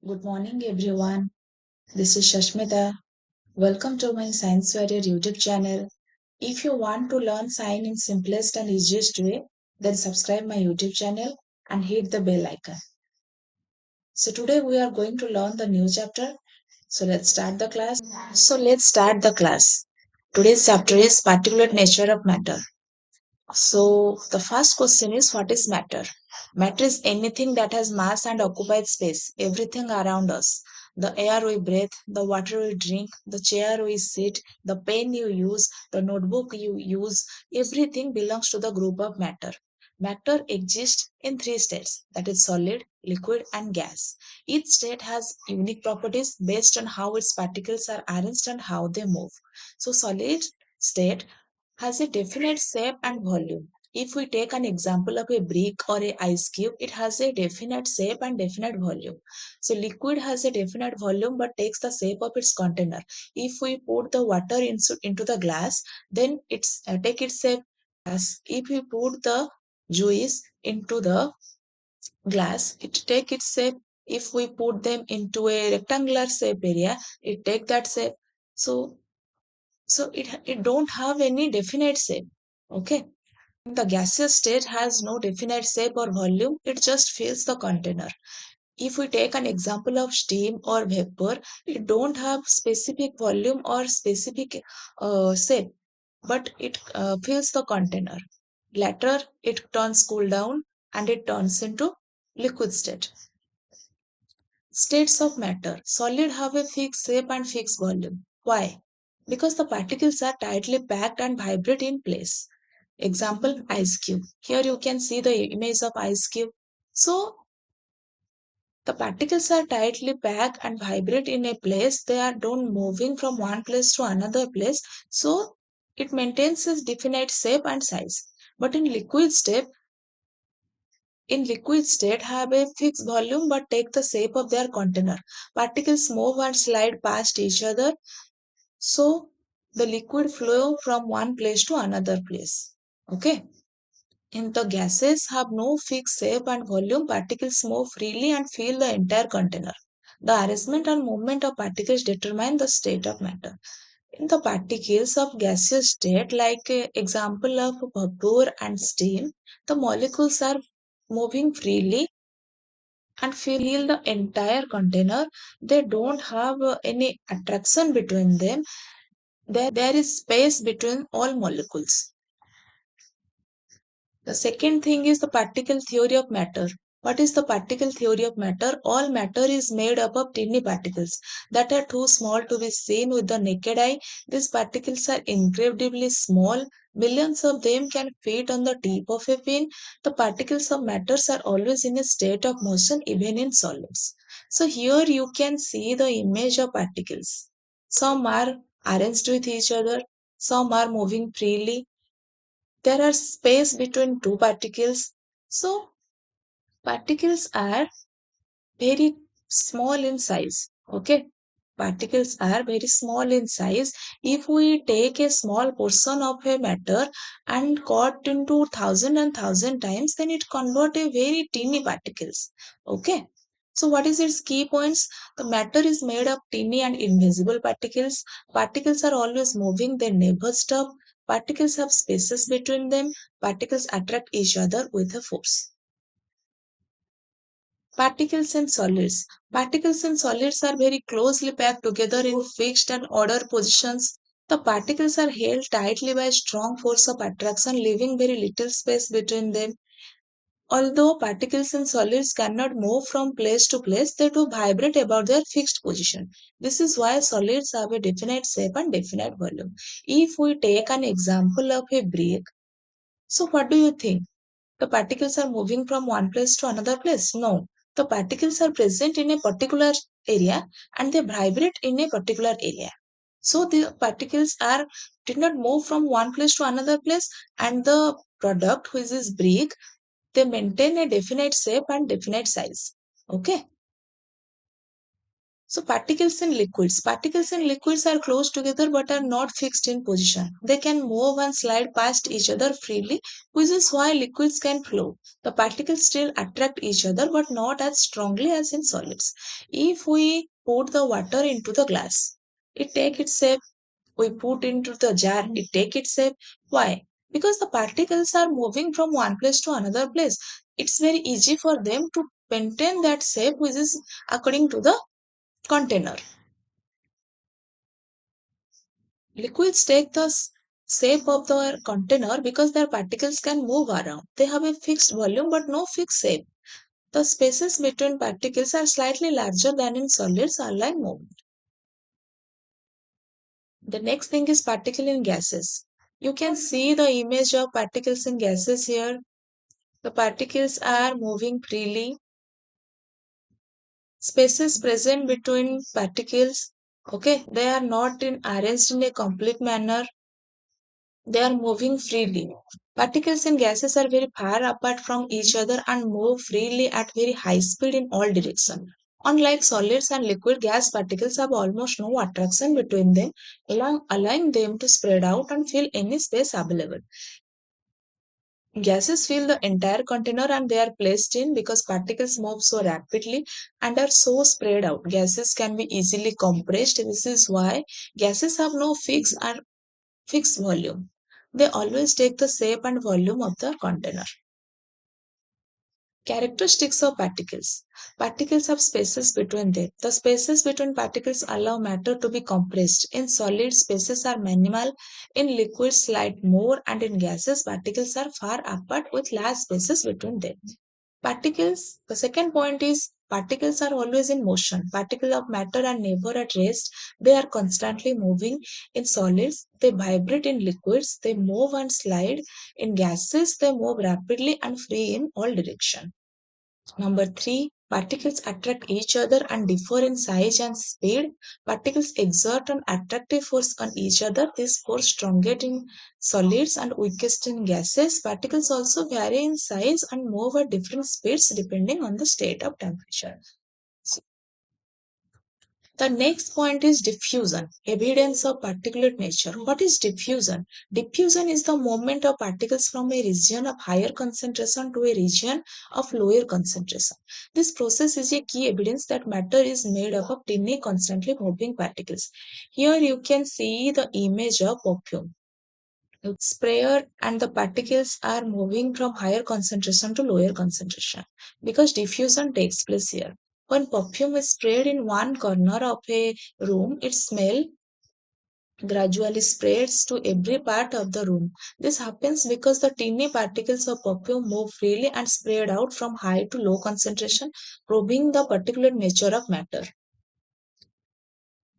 Good morning, everyone. This is Shashmita. Welcome to my Science Warrior YouTube channel. If you want to learn science in simplest and easiest way, then subscribe my YouTube channel and hit the bell icon. So today we are going to learn the new chapter. So let's start the class. Today's chapter is particulate nature of matter. So the first question is, what is matter? Matter is anything that has mass and occupies space, everything around us. The air we breathe, the water we drink, the chair we sit, the pen you use, the notebook you use, everything belongs to the group of matter. Matter exists in three states, that is solid, liquid and gas. Each state has unique properties based on how its particles are arranged and how they move. So solid state has a definite shape and volume. If we take an example of a brick or a ice cube, it has a definite shape and definite volume. So liquid has a definite volume but takes the shape of its container. If we put the water into the glass, then it's take its shape as. If we put the juice into the glass, it take its shape. If we put them into a rectangular shape area, it take that shape. So it don't have any definite shape. Okay. The gaseous state has no definite shape or volume, it just fills the container. If we take an example of steam or vapor, it don't have specific volume or specific shape, but it fills the container. Later, it turns cool down and it turns into liquid state. States of matter. Solid have a fixed shape and fixed volume. Why? Because the particles are tightly packed and vibrate in place. Example, ice cube. Here you can see the image of ice cube. So the particles are tightly packed and vibrate in a place. They are don't moving from one place to another place. So it maintains its definite shape and size. But in liquid state have a fixed volume but take the shape of their container. Particles move and slide past each other. So the liquid flow from one place to another place. Okay. In the gases have no fixed shape and volume, particles move freely and fill the entire container. The arrangement and movement of particles determine the state of matter. In the particles of gaseous state, like example of vapor and steam, the molecules are moving freely and fill the entire container. They don't have any attraction between them. There is space between all molecules. The second thing is the particle theory of matter. What is the particle theory of matter? All matter is made up of tiny particles that are too small to be seen with the naked eye. These particles are incredibly small. Millions of them can fit on the tip of a pin. The particles of matters are always in a state of motion even in solids. So here you can see the image of particles. Some are arranged with each other, some are moving freely, there are space between two particles. So particles are very small in size. Okay. Particles are very small in size. If we take a small portion of a matter and cut into thousand times, then it convert a very teeny particles. Okay. So what is its key points? The matter is made of teeny and invisible particles. Particles are always moving, they never stop. Particles have spaces between them. Particles attract each other with a force. Particles and solids. Particles and solids are very closely packed together in fixed and ordered positions. The particles are held tightly by a strong force of attraction, leaving very little space between them. Although particles and solids cannot move from place to place, they do vibrate about their fixed position. This is why solids have a definite shape and definite volume. If we take an example of a brick, so what do you think? The particles are moving from one place to another place? No. The particles are present in a particular area and they vibrate in a particular area. So the particles did not move from one place to another place, and the product, which is brick, they maintain a definite shape and definite size. Okay. So particles in liquids. Particles in liquids are close together but are not fixed in position. They can move and slide past each other freely, which is why liquids can flow. The particles still attract each other but not as strongly as in solids. If we put the water into the glass, it take its shape. We put into the jar, it take its shape. Why? Because the particles are moving from one place to another place. It's very easy for them to maintain that shape which is according to the container. Liquids take the shape of the container because their particles can move around. They have a fixed volume but no fixed shape. The spaces between particles are slightly larger than in solids, allowing movement. The next thing is particle in gases. You can see the image of particles in gases here. The particles are moving freely. Spaces present between particles, okay, they are not arranged in a complete manner. They are moving freely. Particles in gases are very far apart from each other and move freely at very high speed in all directions. Unlike solids and liquid, gas particles have almost no attraction between them, allowing them to spread out and fill any space available. Gases fill the entire container and they are placed in because particles move so rapidly and are so spread out. Gases can be easily compressed. This is why gases have no fixed volume. They always take the shape and volume of the container. Characteristics of particles. Particles have spaces between them. The spaces between particles allow matter to be compressed. In solids, spaces are minimal. In liquids, slight more. And in gases, particles are far apart with large spaces between them. Particles, the second point is particles are always in motion. Particles of matter are never at rest. They are constantly moving. In solids, they vibrate. In liquids, they move and slide. In gases, they move rapidly and free in all directions. Number three, particles attract each other and differ in size and speed. Particles exert an attractive force on each other. This force strongest in solids and weakest in gases. Particles also vary in size and move at different speeds depending on the state of temperature. The next point is diffusion, evidence of particulate nature. What is diffusion? Diffusion is the movement of particles from a region of higher concentration to a region of lower concentration. This process is a key evidence that matter is made up of tiny, constantly moving particles. Here you can see the image of perfume. Sprayer and the particles are moving from higher concentration to lower concentration because diffusion takes place here. When perfume is sprayed in one corner of a room, its smell gradually spreads to every part of the room. This happens because the tiny particles of perfume move freely and spread out from high to low concentration, proving the particular nature of matter.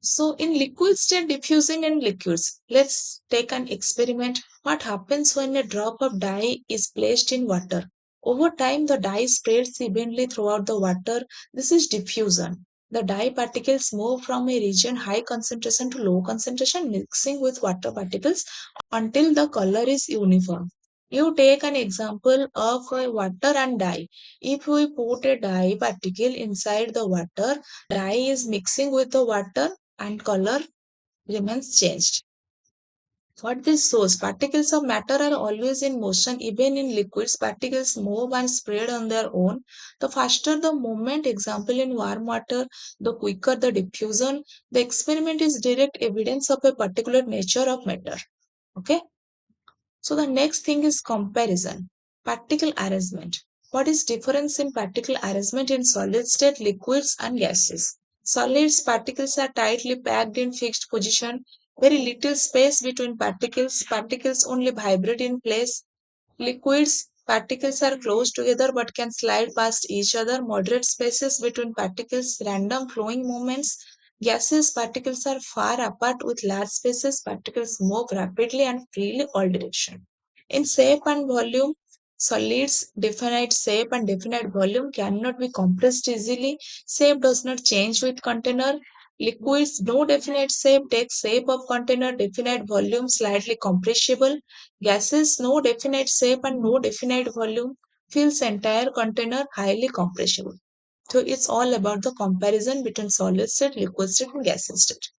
So in liquid state diffusing in liquids, let's take an experiment. What happens when a drop of dye is placed in water? Over time, the dye spreads evenly throughout the water. This is diffusion. The dye particles move from a region high concentration to low concentration, mixing with water particles until the color is uniform. You take an example of water and dye. If we put a dye particle inside the water, dye is mixing with the water and color remains changed. What this shows, particles of matter are always in motion. Even in liquids, particles move and spread on their own. The faster the movement, example in warm water, the quicker the diffusion. The experiment is direct evidence of a particular nature of matter. Okay. So the next thing is comparison. Particle arrangement. What is difference in particle arrangement in solid state, liquids and gases? Solids particles are tightly packed in fixed position. Very little space between particles. Particles only vibrate in place. Liquids particles are close together but can slide past each other. Moderate spaces between particles. Random flowing movements. Gases particles are far apart with large spaces. Particles move rapidly and freely all direction. In shape and volume, solids definite shape and definite volume cannot be compressed easily. Shape does not change with container. Liquids, no definite shape, takes shape of container, definite volume, slightly compressible. Gases, no definite shape and no definite volume, fills entire container, highly compressible. So it's all about the comparison between solid state, liquid state, and gaseous state.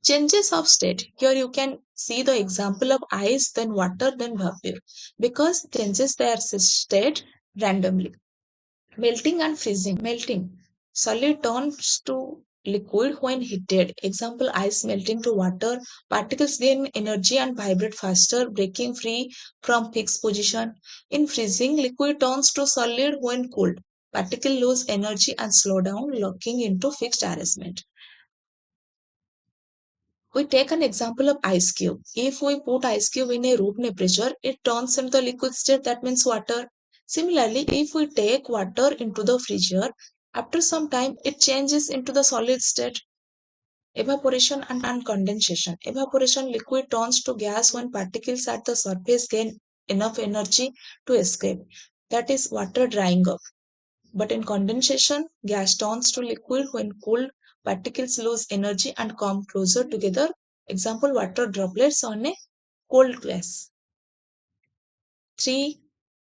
Changes of state. Here you can see the example of ice, then water, then vapor, because changes their state randomly. Melting and freezing. Melting. Solid turns to liquid when heated. Example, ice melting to water. Particles gain energy and vibrate faster, breaking free from fixed position. In freezing, liquid turns to solid when cooled. Particles lose energy and slow down, locking into fixed arrangement. We take an example of ice cube. If we put ice cube in a room temperature, it turns into the liquid state, that means water. Similarly, if we take water into the freezer, after some time it changes into the solid state. Evaporation and condensation. Evaporation, liquid turns to gas when particles at the surface gain enough energy to escape. That is water drying up. But in condensation, gas turns to liquid when cooled, particles lose energy and come closer together. Example, water droplets on a cold gas. 3.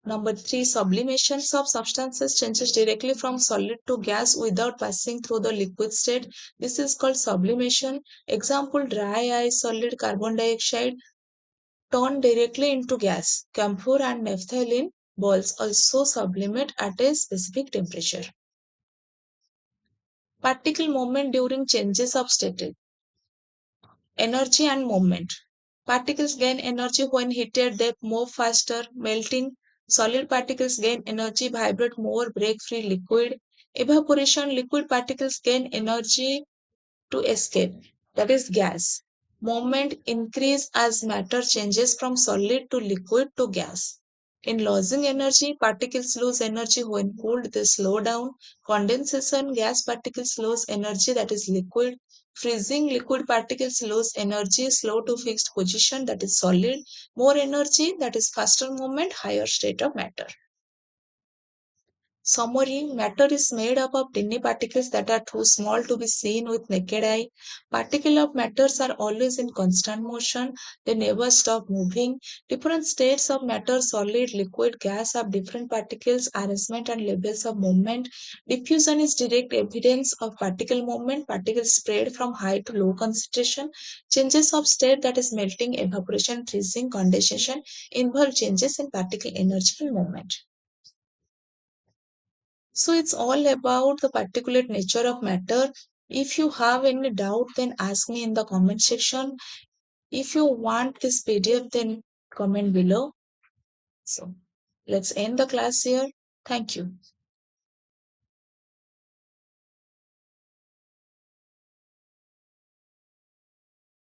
Number 3, sublimations of substances changes directly from solid to gas without passing through the liquid state. This is called sublimation. Example, dry ice, solid carbon dioxide turn directly into gas. Camphor and naphthalene balls also sublimate at a specific temperature. Particle movement during changes of state. Energy and movement. Particles gain energy when heated, they move faster, melting. Solid particles gain energy, vibrate more, break free liquid. Evaporation, liquid particles gain energy to escape, that is gas. Movement increase as matter changes from solid to liquid to gas. In losing energy, particles lose energy when cooled, they slow down. Condensation, gas particles lose energy, that is liquid. Freezing, liquid particles lose energy, slow to fixed position, that is solid. More energy, that is faster movement, higher state of matter. Summary. Matter is made up of tiny particles that are too small to be seen with naked eye. Particles of matters are always in constant motion. They never stop moving. Different states of matter, solid, liquid, gas, have different particles, arrangement and levels of movement. Diffusion is direct evidence of particle movement. Particles spread from high to low concentration. Changes of state, that is melting, evaporation, freezing, condensation, involve changes in particle energy and movement. So it's all about the particulate nature of matter. If you have any doubt, then ask me in the comment section. If you want this PDF, then comment below. So let's end the class here. Thank you.